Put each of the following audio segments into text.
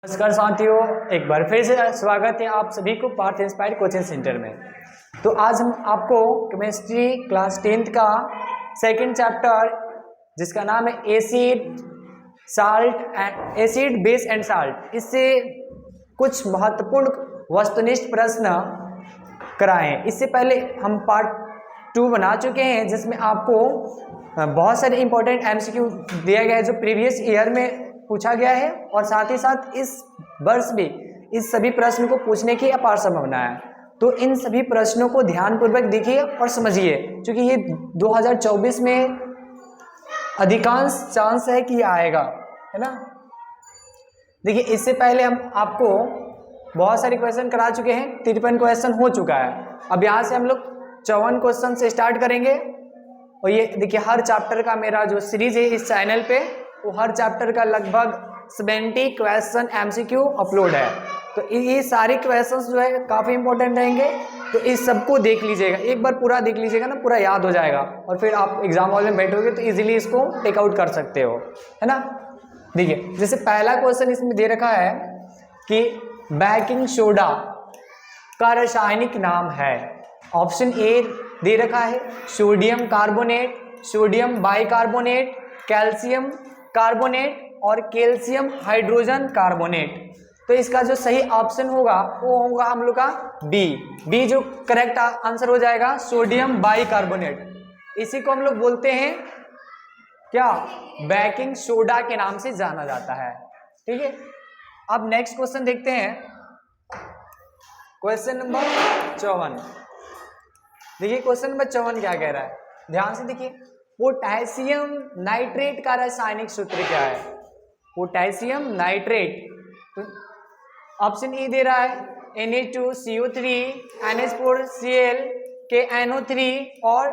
नमस्कार साथियों, एक बार फिर से स्वागत है आप सभी को पार्थ इंस्पायर कोचिंग सेंटर में। तो आज हम आपको केमिस्ट्री क्लास 10th का सेकंड चैप्टर जिसका नाम है एसिड बेस एंड साल्ट, इससे कुछ महत्वपूर्ण वस्तुनिष्ठ प्रश्न कराएं। इससे पहले हम पार्ट 2 बना चुके हैं जिसमें आपको बहुत सारे इंपॉर्टेंट एमसीक्यू दिया गया है जो प्रीवियस ईयर में पूछा गया है, और साथ ही साथ इस वर्ष भी इस सभी प्रश्न को पूछने की अपार संभावना है। तो इन सभी प्रश्नों को ध्यानपूर्वक देखिए और समझिए, क्योंकि ये 2024 में अधिकांश चांस है कि ये आएगा, है ना। देखिए, इससे पहले हम आपको बहुत सारे क्वेश्चन करा चुके हैं, 53 क्वेश्चन हो चुका है। अब यहाँ से हम लोग 54 क्वेश्चन से स्टार्ट करेंगे। और ये देखिए, हर चैप्टर का मेरा जो सीरीज है इस चैनल पे, वो हर चैप्टर का लगभग 70 क्वेश्चन एमसीक्यू अपलोड है। तो ये सारे क्वेश्चंस जो है काफ़ी इंपॉर्टेंट रहेंगे, तो इस सबको देख लीजिएगा, एक बार पूरा देख लीजिएगा ना, पूरा याद हो जाएगा, और फिर आप एग्जाम हॉल में बैठोगे तो इजीली इसको टेकआउट कर सकते हो, है ना। देखिए, जैसे पहला क्वेश्चन इसमें दे रखा है कि बेकिंग सोडा का रासायनिक नाम है। ऑप्शन ए दे रखा है sodium carbonate, sodium bicarbonate, calcium carbonate और कैल्शियम हाइड्रोजन कार्बोनेट। तो इसका जो सही ऑप्शन होगा वो होगा हम लोग का बी जो करेक्ट आंसर हो जाएगा, सोडियम बाइकार्बोनेट। इसी को हम लोग बोलते हैं क्या, बेकिंग सोडा के नाम से जाना जाता है। ठीक है, अब नेक्स्ट क्वेश्चन देखते हैं, क्वेश्चन नंबर 54। देखिए क्वेश्चन नंबर 54 क्या कह रहा है, ध्यान से देखिए। पोटेशियम नाइट्रेट का रासायनिक सूत्र क्या है? पोटेशियम नाइट्रेट, ऑप्शन ई दे रहा है Na2CO3, NH4Cl, KNO3 और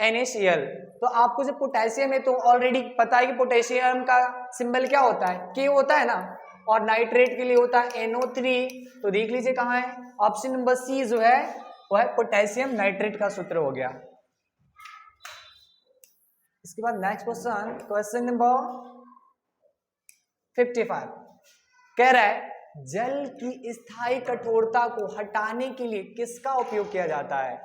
NaCl। तो आपको जो पोटेशियम है तो ऑलरेडी पता है कि पोटेशियम का सिंबल क्या होता है, के होता है ना, और नाइट्रेट के लिए होता है NO3। तो देख लीजिए कहाँ है, ऑप्शन नंबर सी जो है वो है पोटेशियम नाइट्रेट का सूत्र हो गया। इसके बाद नेक्स्ट क्वेश्चन, क्वेश्चन नंबर 55 कह रहा है जल की स्थायी कठोरता को हटाने के लिए किसका उपयोग किया जाता है?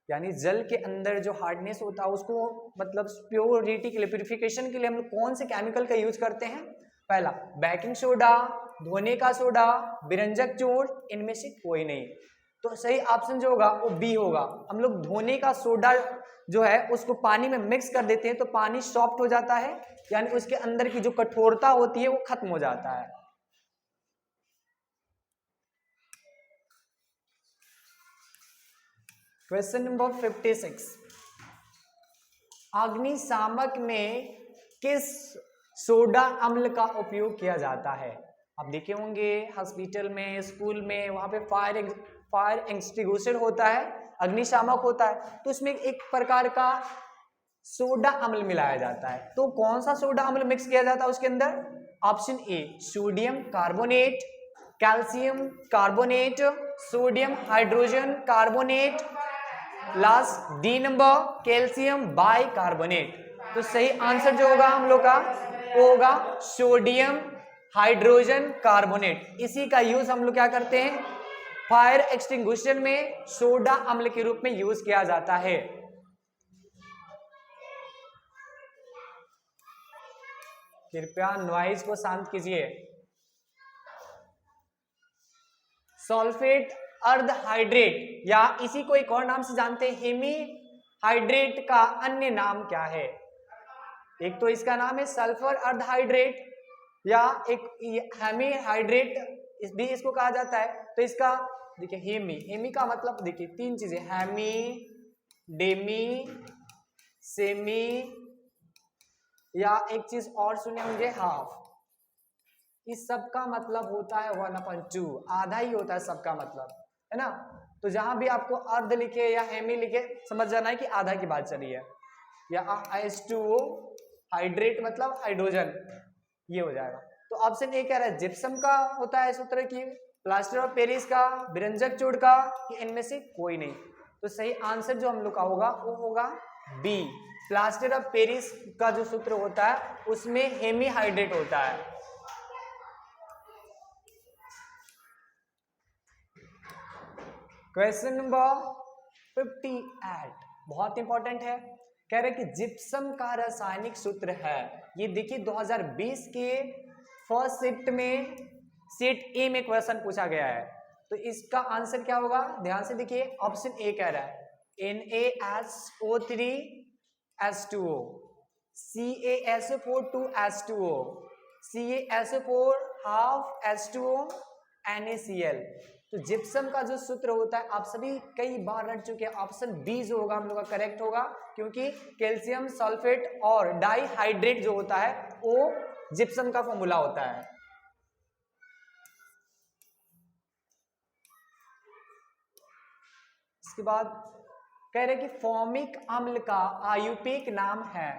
यानी जल के अंदर जो हार्डनेस होता है उसको, मतलब प्योरिटी के लिए, प्यूरिफिकेशन के लिए हम लोग कौन से केमिकल का यूज करते हैं? पहला बेकिंग सोडा, धोने का सोडा, विरंजक चूर्ण, इनमें से कोई नहीं। तो सही ऑप्शन जो होगा वो बी होगा। हम लोग धोने का सोडा जो है उसको पानी में मिक्स कर देते हैं तो पानी सॉफ्ट हो जाता है, यानी उसके अंदर की जो कठोरता होती है वो खत्म हो जाता है। क्वेश्चन नंबर 56, अग्निशामक में किस सोडा अम्ल का उपयोग किया जाता है? आप देखे होंगे हॉस्पिटल में, स्कूल में, वहां पे फायर एक्सटिंग्विशर होता है, अग्निशामक होता है, तो उसमें एक प्रकार का सोडा अम्ल मिलाया जाता है। तो कौन सा सोडा अम्ल मिक्स किया जाता है उसके अंदर? Option A sodium carbonate, calcium carbonate, sodium hydrogen carbonate, last D number calcium bicarbonate. तो सही आंसर जो होगा हम लोग का वो होगा सोडियम हाइड्रोजन कार्बोनेट। इसी का यूज हम लोग क्या करते हैं, फायर एक्सटिंग्विशर में सोडा अम्ल के रूप में यूज किया जाता है। कृपया नॉइज को शांत कीजिए। सल्फेट अर्ध हाइड्रेट या इसी को एक और नाम से जानते हैं हेमी हाइड्रेट का अन्य नाम क्या है? एक तो इसका नाम है सल्फर अर्ध हाइड्रेट, या एक हेमी हाइड्रेट भी इसको कहा जाता है। तो इसका देखिए हेमी का मतलब देखिए तीन चीजें, हेमी, डेमी, सेमी, या एक चीज और सुने होंगे हाफ। इस सब का मतलब होता है 1/2, आधा ही होता है सबका मतलब, है ना। तो जहां भी आपको अर्ध लिखे या हेमी लिखे समझ जाना है कि आधा की बात चली है। या H2O हाइड्रेट मतलब हाइड्रोजन, ये हो जाएगा। तो ऑप्शन ए कह रहा है जिप्सम का होता है सूत्र की, प्लास्टर ऑफ पेरिस का, विरंजक चूर्ण का, कि इनमें से कोई नहीं। तो सही आंसर जो हम लोग का होगा वो होगा बी, प्लास्टर ऑफ पेरिस का जो सूत्र होता है उसमें हेमी हाइड्रेट होता है। क्वेश्चन नंबर 58 बहुत इंपॉर्टेंट है। कह रहे कि जिप्सम का रासायनिक सूत्र है। ये देखिए 2020 के फर्स्ट शिफ्ट में सेट ए में क्वेश्चन पूछा गया है। तो इसका आंसर क्या होगा, ध्यान से देखिए। ऑप्शन ए कह रहा है NaSO3H2O, CaSO4 2H2O, CaSO4 half H2O, NaCl। तो जिप्सम का जो सूत्र होता है आप सभी कई बार रट चुके हैं, ऑप्शन बी जो होगा हम लोग का करेक्ट होगा, क्योंकि कैल्शियम सल्फेट और डाइहाइड्रेट जो होता है वो जिप्सम का फॉर्मूला होता है। इसके बाद कह रहे कि फॉर्मिक अम्ल का आयुपेक नाम है।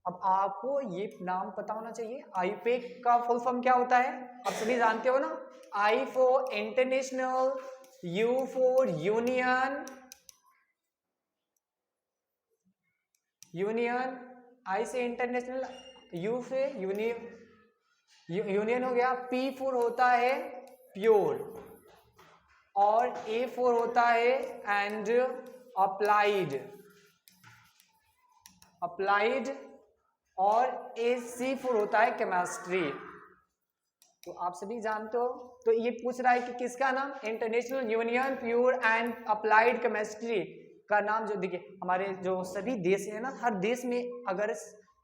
अब आपको ये नाम पता होना चाहिए। आयुपेक का फुल फॉर्म क्या होता है आप सभी जानते हो ना। I for international, U for union, union, I से इंटरनेशनल, यू से यूनियन हो गया, पी फॉर होता है प्योर, और ए फॉर होता है एंड अप्लाइड, और ए सी फॉर होता है केमिस्ट्री। तो आप सभी जानते हो। तो ये पूछ रहा है कि किसका नाम, international union pure and applied chemistry का नाम। जो देखिए हमारे जो सभी देश है ना, हर देश में अगर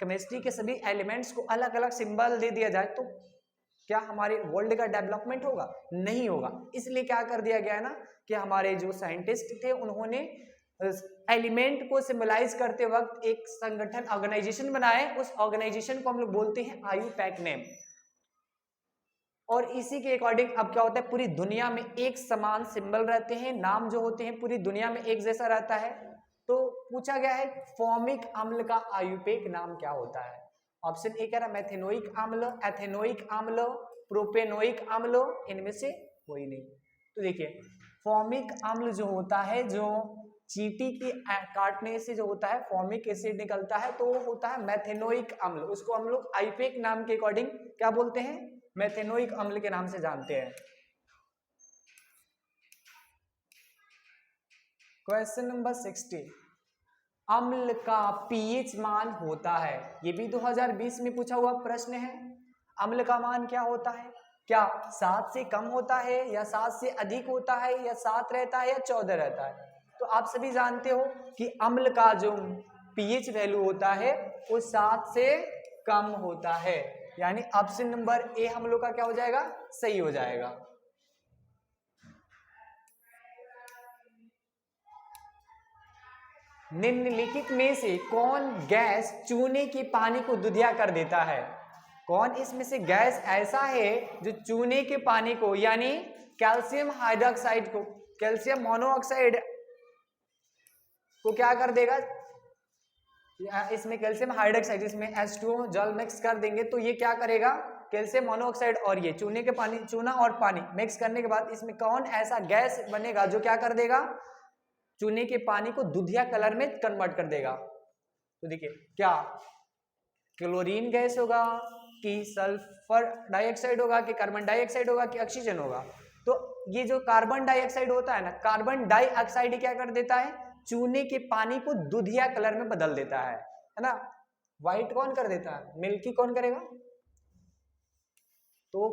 केमिस्ट्री के सभी एलिमेंट्स को अलग अलग सिंबल दे दिया जाए तो क्या हमारे वर्ल्ड का डेवलपमेंट होगा, नहीं होगा। इसलिए क्या कर दिया गया है ना कि हमारे जो साइंटिस्ट थे उन्होंने एलिमेंट को सिंबलाइज करते वक्त एक संगठन, ऑर्गेनाइजेशन बनाए। उस ऑर्गेनाइजेशन को हम लोग बोलते हैं आयुपैक नेम। और इसी के अकॉर्डिंग अब क्या होता है, पूरी दुनिया में एक समान सिंबल रहते हैं, नाम जो होते हैं पूरी दुनिया में एक जैसा रहता है। तो पूछा गया है फॉर्मिक अम्ल का आयुपेक नाम क्या होता है। ऑप्शन ए कह रहा मेथेनोइक अम्ल, एथेनोइक अम्ल, प्रोपेनोइक अम्ल, इनमें से कोई नहीं। तो देखिए फॉर्मिक अम्ल जो होता है, जो चींटी के काटने से जो होता है फॉर्मिक एसिड निकलता है, तो वो होता है मेथेनोइक अम्ल। उसको हम लोग आयुपेक नाम के अकॉर्डिंग क्या बोलते हैं, मेथेनोइक अम्ल के नाम से जानते हैं। क्वेश्चन नंबर 60, अम्ल का पीएच मान होता है। ये भी 2020 में पूछा हुआ प्रश्न है। अम्ल का मान क्या होता है, क्या 7 से कम होता है, या 7 से अधिक होता है, या 7 रहता है, या 14 रहता है। तो आप सभी जानते हो कि अम्ल का जो पीएच वैल्यू होता है वो 7 से कम होता है, यानी ऑप्शन नंबर ए हम लोग का क्या हो जाएगा, सही हो जाएगा। निम्नलिखित में से कौन गैस चूने के पानी को दुधिया कर देता है। कौन इसमें से गैस ऐसा है जो चूने के पानी को, यानी कैल्शियम हाइड्रोक्साइड को, कैल्शियम मोनोऑक्साइड को क्या कर देगा, इसमें कैल्शियम हाइड्रोक्साइड, इसमें H2O जल मिक्स कर देंगे तो ये क्या करेगा, कैल्शियम मोनोऑक्साइड और ये चूने के पानी, चूना और पानी मिक्स करने के बाद इसमें कौन ऐसा गैस बनेगा जो क्या कर देगा, चूने के पानी को दुधिया कलर में कन्वर्ट कर देगा। तो देखिए क्या क्लोरीन गैस होगा, कि सल्फर डाइऑक्साइड होगा, कि कार्बन डाइऑक्साइड होगा, कि ऑक्सीजन होगा। तो ये जो कार्बन डाइऑक्साइड होता है ना, कार्बन डाइऑक्साइड क्या कर देता है, चूने के पानी को दुधिया कलर में बदल देता है ना। व्हाइट कौन कर देता है, मिल्की कौन करेगा। तो